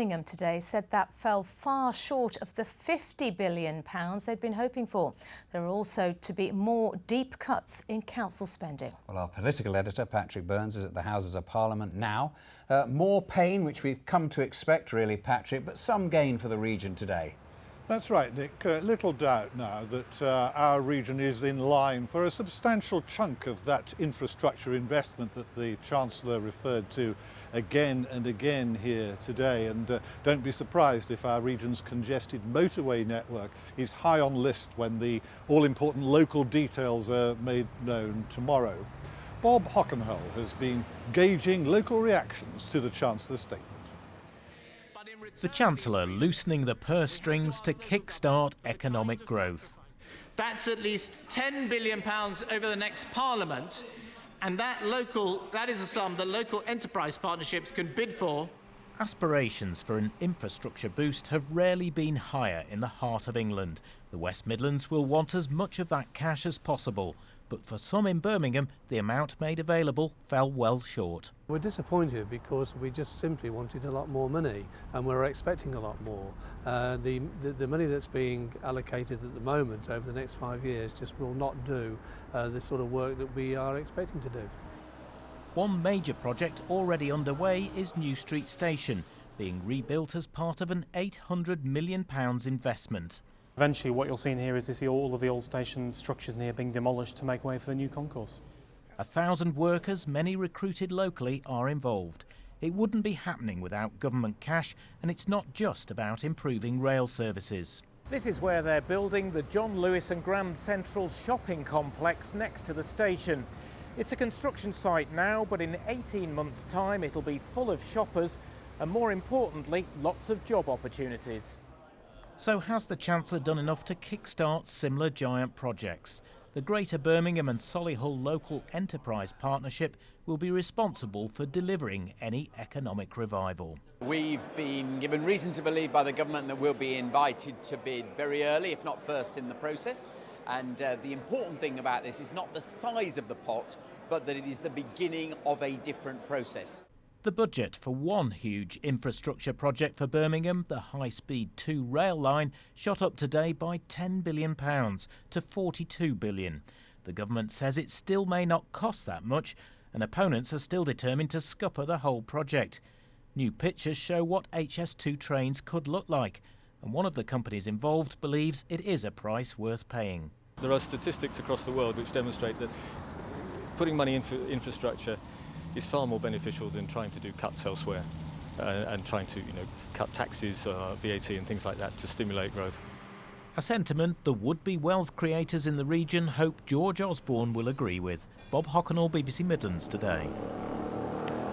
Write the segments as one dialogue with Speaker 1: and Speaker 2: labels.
Speaker 1: Birmingham today said that fell far short of the £50 billion they'd been hoping for. There are also to be more deep cuts in council spending.
Speaker 2: Well, our political editor, Patrick Burns, is at the Houses of Parliament now. More pain, which we've come to expect, really, Patrick, but some gain for the region today.
Speaker 3: That's right, Nick. Little doubt now that our region is in line for a substantial chunk of that infrastructure investment that the Chancellor referred to again and again here today. And don't be surprised if our region's congested motorway network is high on list when the all-important local details are made known tomorrow. Bob Hockenhull has been gauging local reactions to the Chancellor's statement.
Speaker 4: The Chancellor loosening the purse strings to kick-start economic growth.
Speaker 5: That's at least £10 billion over the next Parliament, and that is a sum that local enterprise partnerships can bid for.
Speaker 4: Aspirations for an infrastructure boost have rarely been higher in the heart of England. The West Midlands will want as much of that cash as possible, but for some in Birmingham, the amount made available fell well short.
Speaker 6: We're disappointed because we just simply wanted a lot more money, and we're expecting a lot more. The money that's being allocated at the moment over the next 5 years just will not do the sort of work that we are expecting to do.
Speaker 4: One major project already underway is New Street Station, being rebuilt as part of an £800 million investment.
Speaker 7: Eventually what you'll see in here is all of the old station structures near being demolished to make way for the new concourse.
Speaker 4: 1,000 workers, many recruited locally, are involved. It wouldn't be happening without government cash, and it's not just about improving rail services. This is where they're building the John Lewis and Grand Central shopping complex next to the station. It's a construction site now, but in 18 months' time it'll be full of shoppers and, more importantly, lots of job opportunities. So has the Chancellor done enough to kick-start similar giant projects? The Greater Birmingham and Solihull Local Enterprise Partnership will be responsible for delivering any economic revival.
Speaker 8: We've been given reason to believe by the government that we'll be invited to bid very early, if not first in the process. And the important thing about this is not the size of the pot, but that it is the beginning of a different process.
Speaker 4: The budget for one huge infrastructure project for Birmingham, the High-Speed 2 rail line, shot up today by £10 billion to £42 billion. The government says it still may not cost that much, and opponents are still determined to scupper the whole project. New pictures show what HS2 trains could look like, and one of the companies involved believes it is a price worth paying.
Speaker 9: There are statistics across the world which demonstrate that putting money into infrastructure is far more beneficial than trying to do cuts elsewhere and trying to cut taxes, VAT and things like that to stimulate growth.
Speaker 4: A sentiment the would-be wealth creators in the region hope George Osborne will agree with. Bob Hockenhull, BBC Midlands Today.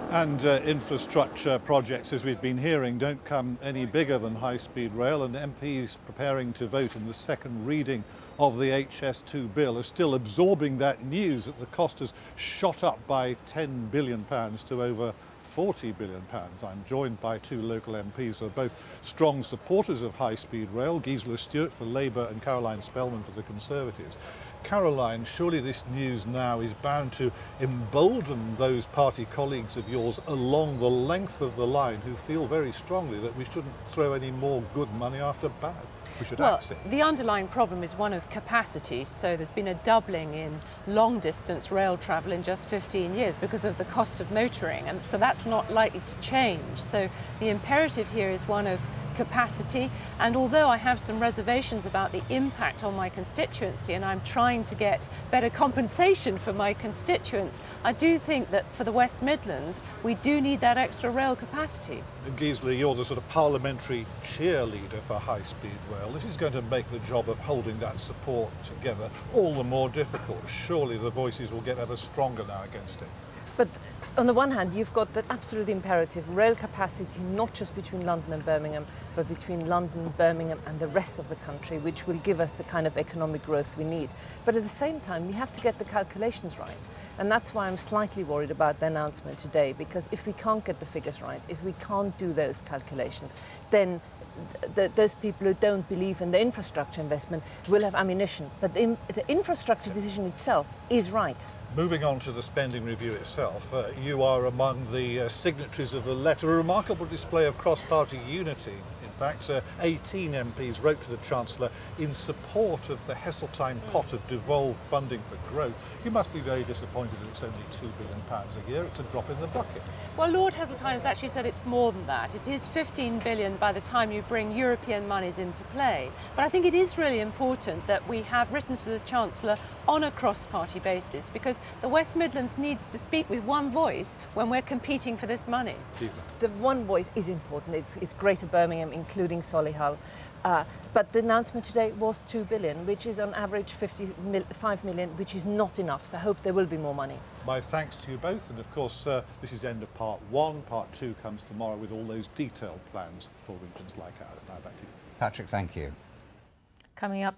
Speaker 3: And infrastructure projects, as we've been hearing, don't come any bigger than high-speed rail, and MPs preparing to vote in the second reading of the HS2 bill are still absorbing that news that the cost has shot up by £10 billion to over £40 billion. I'm joined by two local MPs who are both strong supporters of high-speed rail, Gisela Stewart for Labour and Caroline Spellman for the Conservatives. Caroline, surely this news now is bound to embolden those party colleagues of yours along the length of the line who feel very strongly that we shouldn't throw any more good money after bad. We should axe it.
Speaker 10: The underlying problem is one of capacity, so there's been a doubling in long-distance rail travel in just 15 years because of the cost of motoring, and so that's not likely to change. So the imperative here is one of capacity, and although I have some reservations about the impact on my constituency and I'm trying to get better compensation for my constituents, I do think that for the West Midlands we do need that extra rail capacity.
Speaker 3: Gisela, you're the sort of parliamentary cheerleader for high-speed rail. This is going to make the job of holding that support together all the more difficult. Surely the voices will get ever stronger now against it.
Speaker 11: But on the one hand, you've got that absolute imperative rail capacity, not just between London and Birmingham, but between London, Birmingham and the rest of the country, which will give us the kind of economic growth we need. But at the same time, we have to get the calculations right. And that's why I'm slightly worried about the announcement today, because if we can't get the figures right, if we can't do those calculations, then those people who don't believe in the infrastructure investment will have ammunition. But the infrastructure decision itself is right.
Speaker 3: Moving on to the spending review itself, you are among the signatories of a letter, a remarkable display of cross-party unity. In fact, 18 MPs wrote to the Chancellor in support of the Heseltine pot of devolved funding for growth. You must be very disappointed that it's only £2 billion a year. It's a drop in the bucket.
Speaker 10: Well, Lord Heseltine has actually said it's more than that. It is 15 billion by the time you bring European monies into play. But I think it is really important that we have written to the Chancellor on a cross-party basis, because the West Midlands needs to speak with one voice when we're competing for this money.
Speaker 11: The one voice is important. It's Greater Birmingham, including Solihull. But the announcement today was 2 billion, which is on average 5 million, which is not enough. So I hope there will be more money.
Speaker 3: My thanks to you both, and of course this is the end of part 1. Part 2 comes tomorrow with all those detailed plans for regions like ours. Now back to you.
Speaker 2: Patrick, thank you.
Speaker 1: Coming up